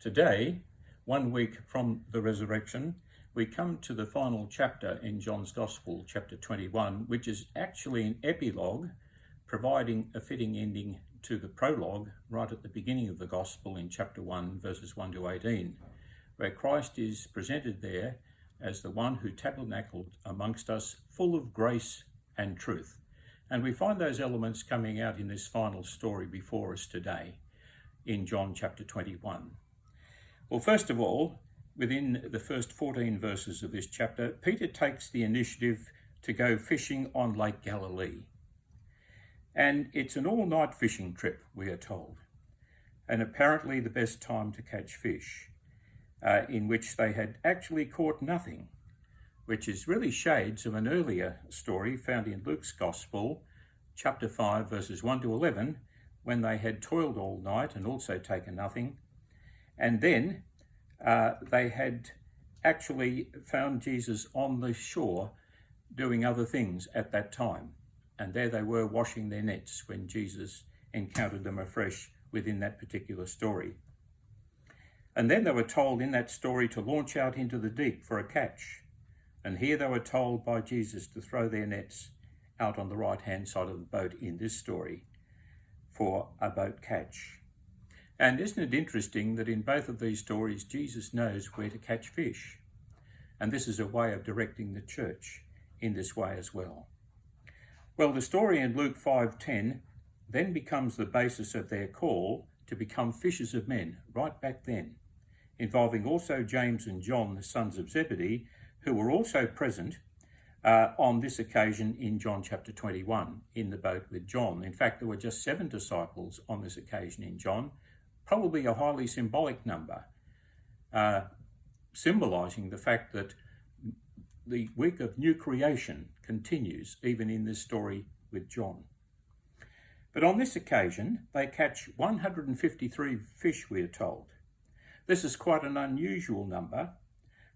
Today, 1 week from the resurrection, we come to the final chapter in John's Gospel, chapter 21, which is actually an epilogue, providing a fitting ending to the prologue right at the beginning of the Gospel in chapter 1, verses 1 to 18, where Christ is presented there as the one who tabernacled amongst us, full of grace and truth. And we find those elements coming out in this final story before us today in John chapter 21. Well, first of all, within the first 14 verses of this chapter, Peter takes the initiative to go fishing on Lake Galilee. And it's an all-night fishing trip, we are told, and apparently the best time to catch fish, in which they had actually caught nothing, which is really shades of an earlier story found in Luke's Gospel, chapter 5, verses 1 to 11, when they had toiled all night and also taken nothing. And then they had actually found Jesus on the shore doing other things at that time. And there they were washing their nets when Jesus encountered them afresh within that particular story. And then they were told in that story to launch out into the deep for a catch. And here they were told by Jesus to throw their nets out on the right-hand side of the boat in this story for a boat catch. And isn't it interesting that in both of these stories, Jesus knows where to catch fish? And this is a way of directing the church in this way as well. Well, the story in Luke 5:10 then becomes the basis of their call to become fishers of men right back then, involving also James and John, the sons of Zebedee, who were also present on this occasion in John chapter 21 in the boat with John. In fact, there were just 7 disciples on this occasion in John, probably a highly symbolic number, symbolizing the fact that the week of new creation continues even in this story with John. But on this occasion, they catch 153 fish, we are told. This is quite an unusual number,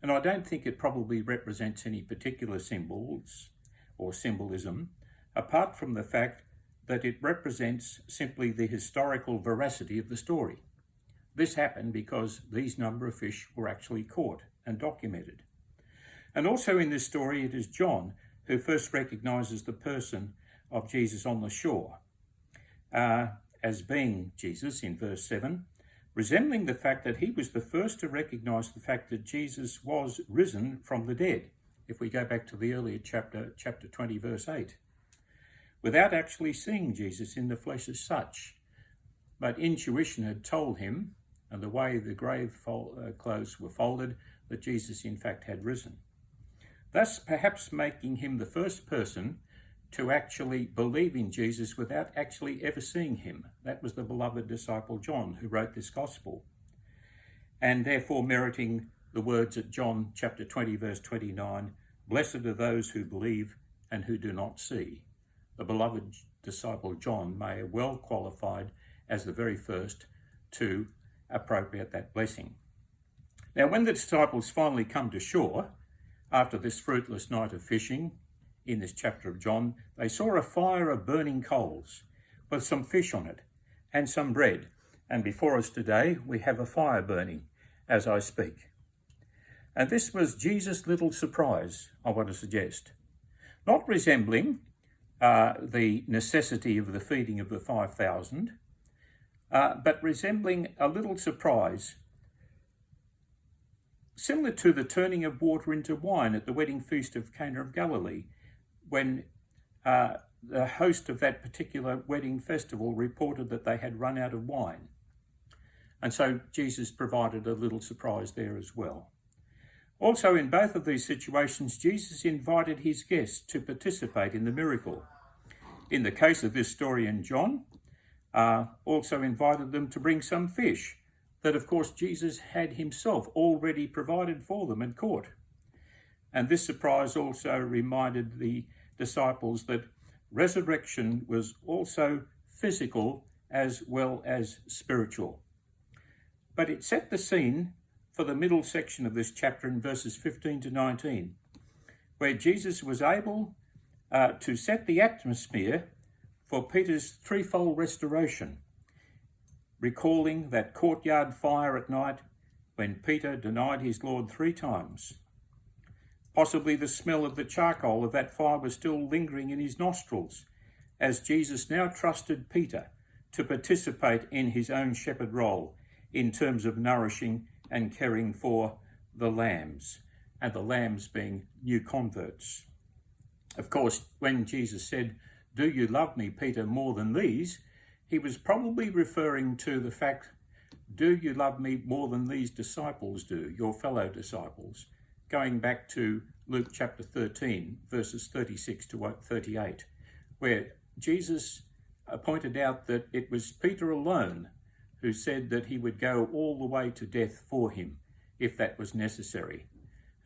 and I don't think it probably represents any particular symbols or symbolism, apart from the fact that it represents simply the historical veracity of the story. This happened because these number of fish were actually caught and documented. And also in this story, it is John who first recognizes the person of Jesus on the shore as being Jesus in verse 7, resembling the fact that he was the first to recognize the fact that Jesus was risen from the dead, if we go back to the earlier chapter 20, verse 8, without actually seeing Jesus in the flesh as such. But intuition had told him, and the way the grave clothes were folded, that Jesus in fact had risen. Thus perhaps making him the first person to actually believe in Jesus without actually ever seeing him. That was the beloved disciple John who wrote this gospel, and therefore meriting the words at John chapter 20, verse 29, "Blessed are those who believe and who do not see." The beloved disciple John may have well qualified as the very first to appropriate that blessing. Now, when the disciples finally come to shore, after this fruitless night of fishing, in this chapter of John, they saw a fire of burning coals with some fish on it and some bread. And before us today, we have a fire burning as I speak. And this was Jesus' little surprise, I want to suggest. Not resembling the necessity of the feeding of the 5,000, but resembling a little surprise, similar to the turning of water into wine at the wedding feast of Cana of Galilee, when the host of that particular wedding festival reported that they had run out of wine. And so Jesus provided a little surprise there as well. Also, in both of these situations, Jesus invited his guests to participate in the miracle. In the case of this story in John, also invited them to bring some fish that, of course, Jesus had himself already provided for them and caught. And this surprise also reminded the disciples that resurrection was also physical as well as spiritual. But it set the scene for the middle section of this chapter in verses 15 to 19, where Jesus was able to set the atmosphere for Peter's threefold restoration, recalling that courtyard fire at night, when Peter denied his Lord 3 times. Possibly the smell of the charcoal of that fire was still lingering in his nostrils, as Jesus now trusted Peter to participate in his own shepherd role in terms of nourishing and caring for the lambs, and the lambs being new converts. Of course, when Jesus said, "Do you love me, Peter, more than these?" he was probably referring to the fact, do you love me more than these disciples do, your fellow disciples? Going back to Luke chapter 13, verses 36 to 38, where Jesus pointed out that it was Peter alone who said that he would go all the way to death for him, if that was necessary.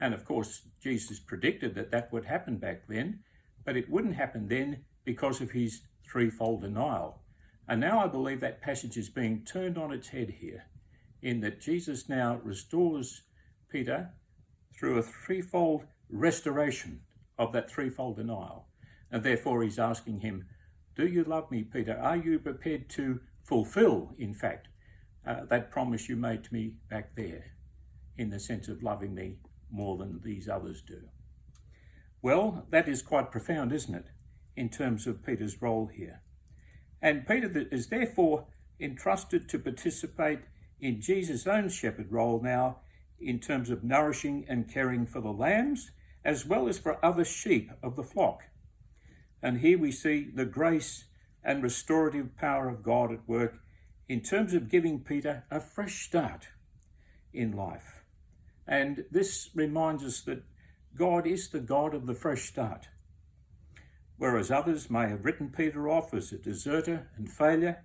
And of course, Jesus predicted that that would happen back then, but it wouldn't happen then because of his threefold denial. And now I believe that passage is being turned on its head here, in that Jesus now restores Peter through a threefold restoration of that threefold denial. And therefore he's asking him, do you love me, Peter? Are you prepared to fulfill, in fact, that promise you made to me back there, in the sense of loving me more than these others do? Well, that is quite profound, isn't it, in terms of Peter's role here. And Peter is therefore entrusted to participate in Jesus' own shepherd role now, in terms of nourishing and caring for the lambs, as well as for other sheep of the flock. And here we see the grace and restorative power of God at work in terms of giving Peter a fresh start in life. And this reminds us that God is the God of the fresh start. Whereas others may have written Peter off as a deserter and failure,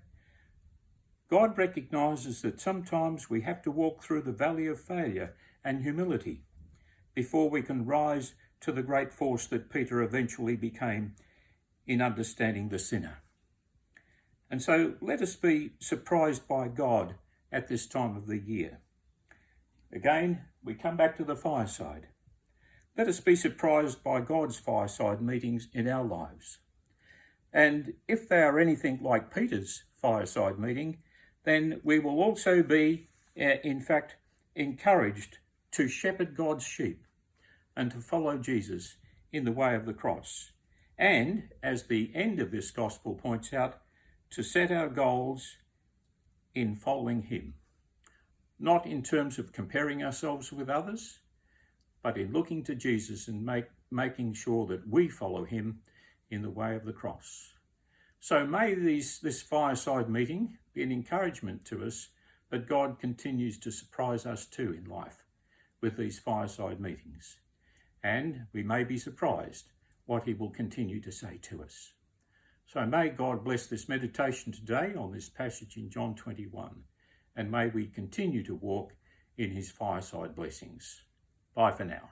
God recognizes that sometimes we have to walk through the valley of failure and humility before we can rise to the great force that Peter eventually became in understanding the sinner. And so let us be surprised by God at this time of the year. Again, we come back to the fireside. Let us be surprised by God's fireside meetings in our lives. And if they are anything like Peter's fireside meeting, then we will also be, in fact, encouraged to shepherd God's sheep and to follow Jesus in the way of the cross. And, as the end of this gospel points out, to set our goals in following him, not in terms of comparing ourselves with others, but in looking to Jesus and making sure that we follow him in the way of the cross. So may this fireside meeting be an encouragement to us that God continues to surprise us too in life with these fireside meetings. And we may be surprised what he will continue to say to us. So may God bless this meditation today on this passage in John 21, and may we continue to walk in his fireside blessings. Bye for now.